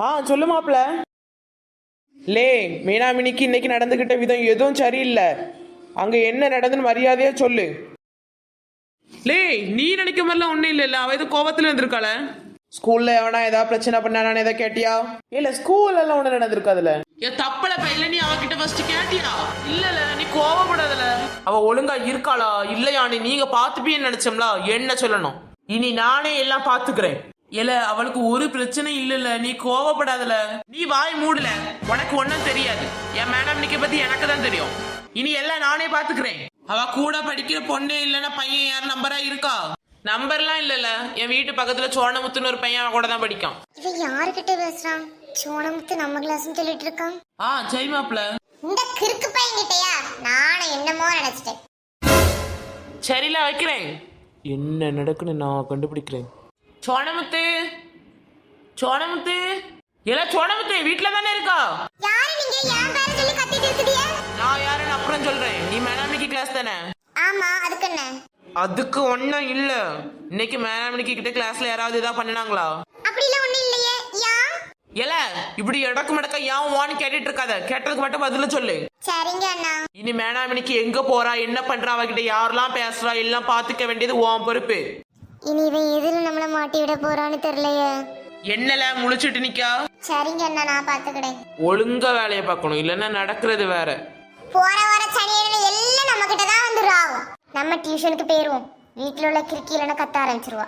சொல்லு மாப்ள. லே, மீனாமினிக்கு இன்னைக்கு நடந்துகிட்ட விதம் எதுவும் சரியில்லை. அங்க என்ன நடந்துன்னு மரியாதையா சொல்லு. லே, நீ நினைக்க மாதிரிலாம் ஒண்ணும் இல்ல. அவ எதுவும் கோபத்துல இருந்திருக்காள. ஸ்கூல்ல எவனா ஏதாவது பிரச்சனை பண்ணானு ஏதாவது கேட்டியா? இல்ல, ஸ்கூல்ல எல்லாம் ஒண்ணு நடந்திருக்காதுல. ஏன் தப்பல பையில நீ அவகிட்ட ஃபர்ஸ்ட் கேட்டியா? இல்லல, நீ கோவப்படாதல. அவ ஒழுங்கா இருக்காளா இல்லையா நீங்க பாத்துப்பீன்னு நினைச்சோம்ல. என்ன சொல்லணும்? இனி நானே எல்லாம் பாத்துக்கிறேன். இல்ல, அவளுக்கு ஒரு பிரச்சனை இல்ல. நீ கோவப்படாதல. நீ வாய் மூடல. உனக்கு ஒன்னும் தெரியாது. என் மேடம் நிக்க பத்தி எனக்கு தான் தெரியும். இனி எல்லாம் நானே பாத்துக்கிறேன். அவ கூட படிக்கிற பொண்ணே இல்லன்னா பையன் யார் நம்பரா இருக்கா? நம்பர்லாம் இல்லல. என் வீட்டு பக்கத்துல சோனமுத்துன்னு ஒரு பையன் அவன் கூட தான் படிக்கான். இவன் யாருக்கிட்ட பேசுறான்? சோனமுத்து நம்ம கிளாஸ்னு சொல்லிட்டு இருக்கான். ஜெய் மாப்ள. இந்த கிறுக்கு பையன் கிட்டயா? நானும் என்னமோ நினைச்சிட்டேன். சரில வைக்கிறேன். என்ன நடக்குன்னு நான் கண்டுபிடிக்கிறேன். சோனமுத்து, சோனமுத்து, எல்லாம் சோனமுத்து வீட்டுல தானே இருக்கா? யாரு நீங்க? என் பேரை சொல்லி கத்திட்டு இருக்கீங்க. நான் யாருன்னு அப்புறம் சொல்றேன். நீ மேனாமினிக்கு கிளாஸ் தானே? ஆமா, அதுக்கு என்ன? அதுக்கு ஒன்னும் இல்ல. இன்னைக்கு மேனாமினிக்கு கிட்ட கிளாஸ்ல யாராவது இதா பண்ணினாங்களா? அப்படிலாம் ஒண்ணும் இல்லையே. யா ஏல, இப்படி இடக்கு மடக்க ஏன் வான்னு கேட்டுட்டு இருக்காத. கேட்டதுக்கு மட்டும் பதில சொல்லு. சரிங்க அண்ணா. இனி மேனாமினிக்கு எங்க போறா, என்ன பண்றா, அவகிட்ட யாரெல்லாம் பேசுறா எல்லாம் பாத்துக்க வேண்டியது உன் பொறுப்பு. இனி இவன் எதிர நம்மள மாட்டி விட போறான்னு தெரியலையே. என்னல முழிச்சிட்டு நிக்கா? சரிங்க அண்ணா, நான் பாத்துக்கிறேன். ஒழுங்கா வேலையை பார்க்கணும், இல்லன்னா நடக்கிறது வேற. போற வர சனியில எல்லாம் நம்ம கிட்ட தான் வந்துடும். நம்ம டியூஷனுக்கு போயிருவோம். வீட்டுல உள்ள கிறுக்கி இல்லைன்னா கத்த ஆரம்பிச்சிருவா.